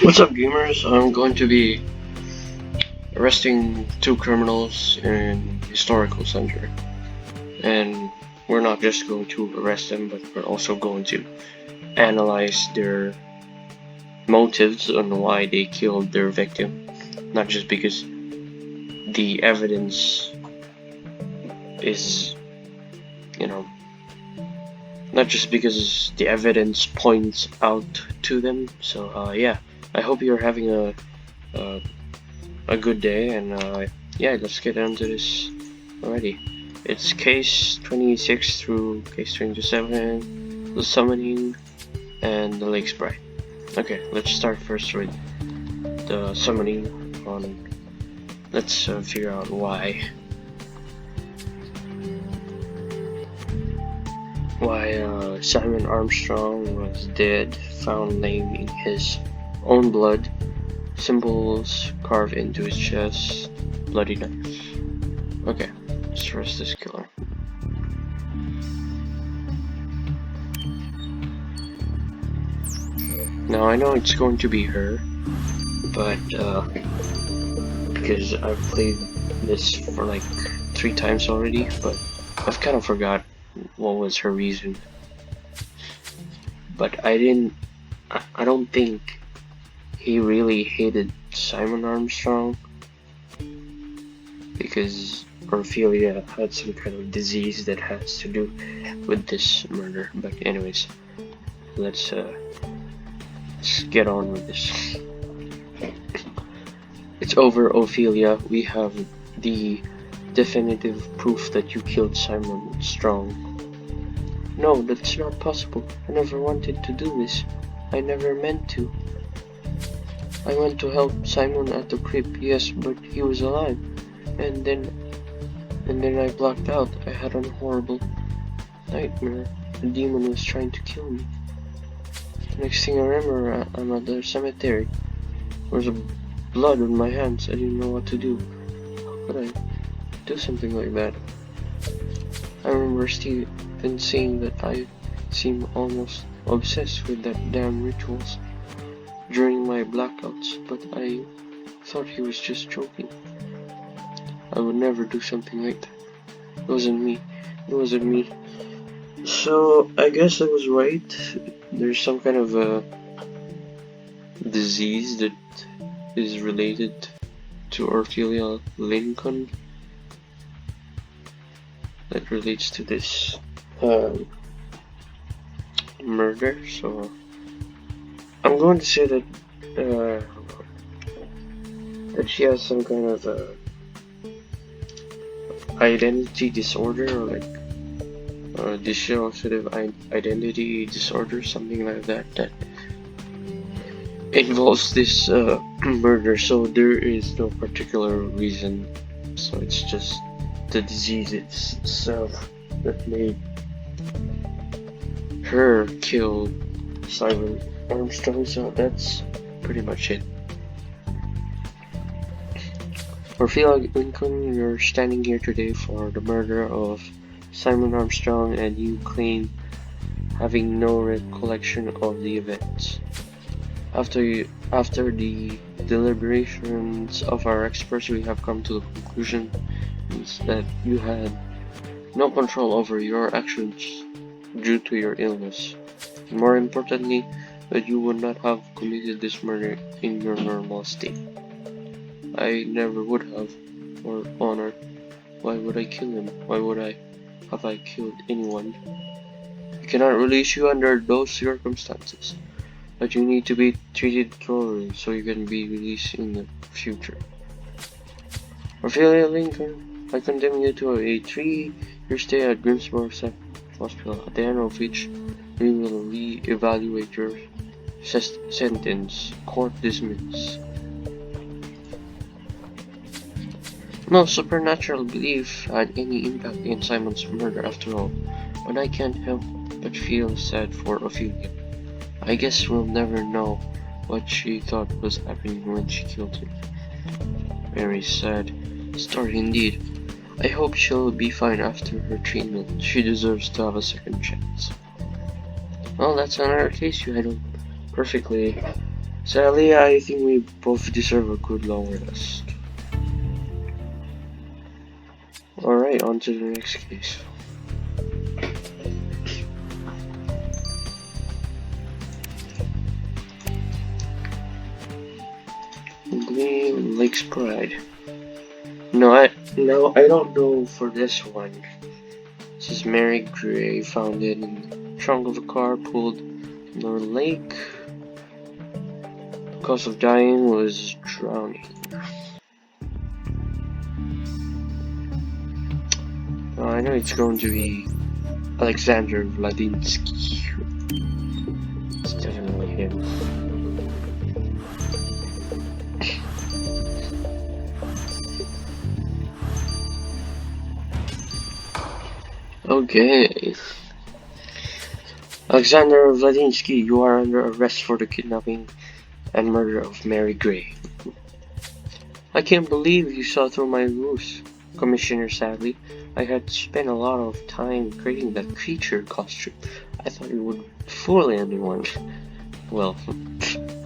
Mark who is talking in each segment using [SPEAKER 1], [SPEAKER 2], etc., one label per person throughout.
[SPEAKER 1] What's up, gamers? I'm going to be arresting two criminals in historical center, and we're not just going to arrest them, but we're also going to analyze their motives on why they killed their victim. Not just because the evidence is, not just because the evidence points out to them. So yeah, I hope you're having a good day, and yeah, let's get into this already. It's case 26 through case 27, the summoning, and the lake sprite. Okay, let's start first with the summoning. Let's figure out why Simon Armstrong was dead, found laying in his own blood, symbols carved into his chest, bloody knife. Okay, let's arrest this killer. Now I know it's going to be her, but because I've played this for like 3 times already, but I've kind of forgot what was her reason. But I don't think he really hated Simon Armstrong, because Orphelia had some kind of disease that has to do with this murder. But anyways, let's get on with this. It's over, Ophelia. We have the definitive proof that you killed Simon Strong. No, that's not possible. I never wanted to do this. I never meant to. I went to help Simon at the crypt, yes, but he was alive. And then I blacked out. I had a horrible nightmare. The demon was trying to kill me. The next thing I remember, I'm at the cemetery. There was blood on my hands. I didn't know what to do. How could I do something like that? I remember Stephen saying that I seem almost obsessed with that damn rituals during my blackouts, but I thought he was just joking. I would never do something like that. It wasn't me. It wasn't me. So I guess I was right. There's some kind of a disease that is related to Orphelia Lincoln that relates to this murder. So I'm going to say that that she has some kind of identity disorder, or like dissociative identity disorder, something like that, that involves this murder. So there is no particular reason, so it's just the disease itself that made her kill Simon Armstrong. So that's pretty much it. Orphelia Lincoln, you're standing here today for the murder of Simon Armstrong, and you claim having no recollection of the events. After the deliberations of our experts, we have come to the conclusion that you had no control over your actions due to your illness. More importantly, that you would not have committed this murder in your normal state. I never would have, or honor. Why would I kill him? Why would I have killed anyone? I cannot release you under those circumstances, but you need to be treated thoroughly so you can be released in the future. Orphelia Lincoln, I condemn you to a 3-year stay at Grimsborough Hospital, at the end of which we will re-evaluate your sentence. Court dismissed. No supernatural belief had any impact in Simon's murder after all, but I can't help but feel sad for Ophelia. I guess we'll never know what she thought was happening when she killed him. Very sad story indeed. I hope she'll be fine after her treatment. She deserves to have a second chance. Well, that's another case you handled perfectly, Sally, I think we both deserve a good long rest. Alright, on to the next case. Gleam Lake's Pride. No, I don't know for this one. This is Mary Gray, found in the trunk of a car pulled from the lake. The cause of dying was drowning. I know it's going to be Alexander Vladinsky. It's definitely him. Okay. Alexander Vladinsky, you are under arrest for the kidnapping and murder of Mary Gray. I can't believe you saw through my ruse, Commissioner. Sadly, I had spent a lot of time creating that creature costume. I thought it would fool anyone. Well,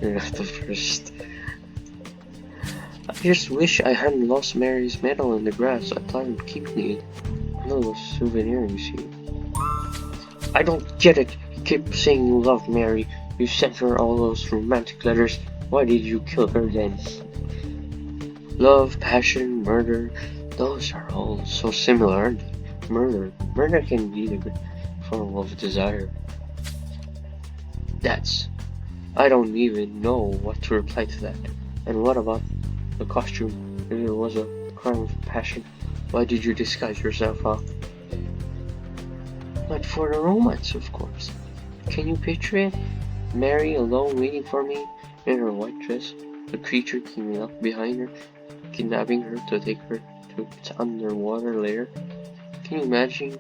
[SPEAKER 1] you're not the first. I just wish I hadn't lost Mary's medal in the grass. I planned on keeping it. A little souvenir, you see. I don't get it. You keep saying you love Mary. You sent her all those romantic letters. Why did you kill her then? Love, passion, murder, those are all so similar, aren't they? Murder can be the form of desire. I don't even know what to reply to that. And what about the costume? If it was a crime of passion, why did you disguise yourself, huh? But for the romance, of course. Can you picture it? Mary alone waiting for me in her white dress, the creature coming up behind her, kidnapping her to take her to its underwater lair. Can you imagine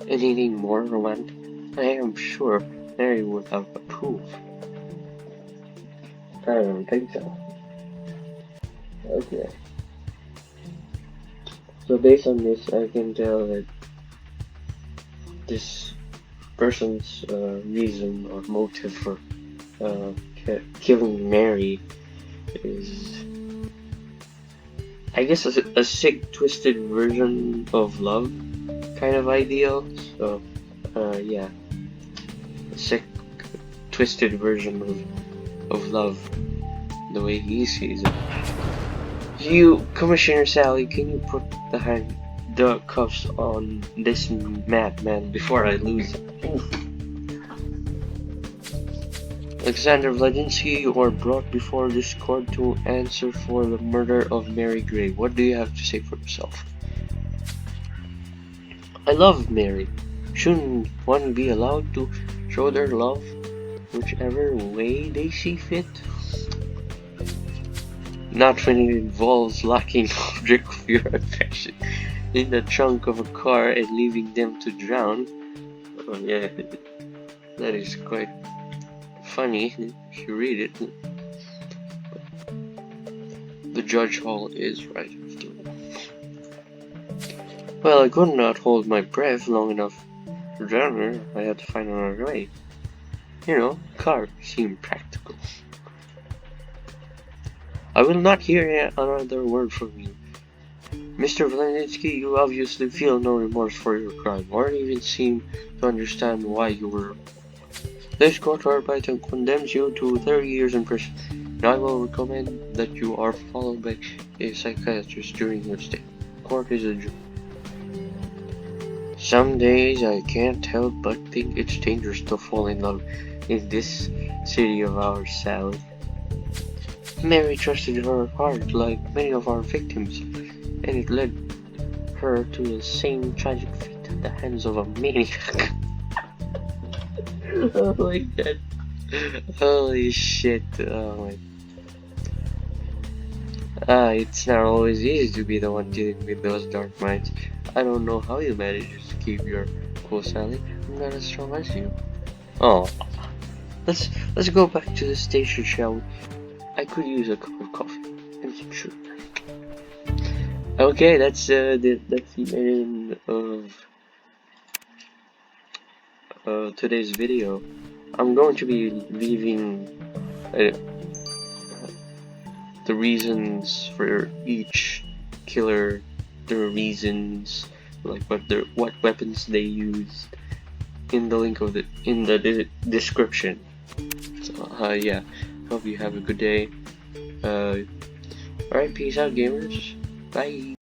[SPEAKER 1] anything more romantic? I am sure Mary would have approved. I don't think so. Okay. So based on this, I can tell that this person's reason or motive for killing Mary is, I guess, a sick, twisted version of love kind of ideal. So, yeah, a sick, twisted version of love, the way he sees it. You, Commissioner Sally, can you put the cuffs on this madman before I lose it? Alexander Vladinsky, you are brought before this court to answer for the murder of Mary Gray. What do you have to say for yourself? I love Mary. Shouldn't one be allowed to show their love whichever way they see fit? Not when it involves locking object of your affection in the trunk of a car and leaving them to drown. Oh yeah, that is quite funny if you read it. The Judge Hall is right after all. Well, I could not hold my breath long enough to drown her. I had to find another way. You know, car seemed practical. I will not hear another word from you. Mr. Vladinsky, you obviously feel no remorse for your crime, or even seem to understand why you were. This court hereby condemns you to 30 years in prison, and I will recommend that you are followed by a psychiatrist during your stay. Court is adjourned. Some days I can't help but think it's dangerous to fall in love in this city of ours, Sally. Mary trusted her heart like many of our victims, and it led her to the same tragic fate at the hands of a maniac. Oh my god. Holy shit. Oh my. It's not always easy to be the one dealing with those dark minds. I don't know how you manage to keep your cool, Sally. I'm not as strong as you. Oh. Let's go back to the station, shall we? I could use a cup of coffee and some sugar. Okay, that's the end of today's video. I'm going to be leaving the reasons for each killer, their reasons, like what weapons they used, in the link of the description. So yeah, hope you have a good day. Alright, peace out, gamers. Bye.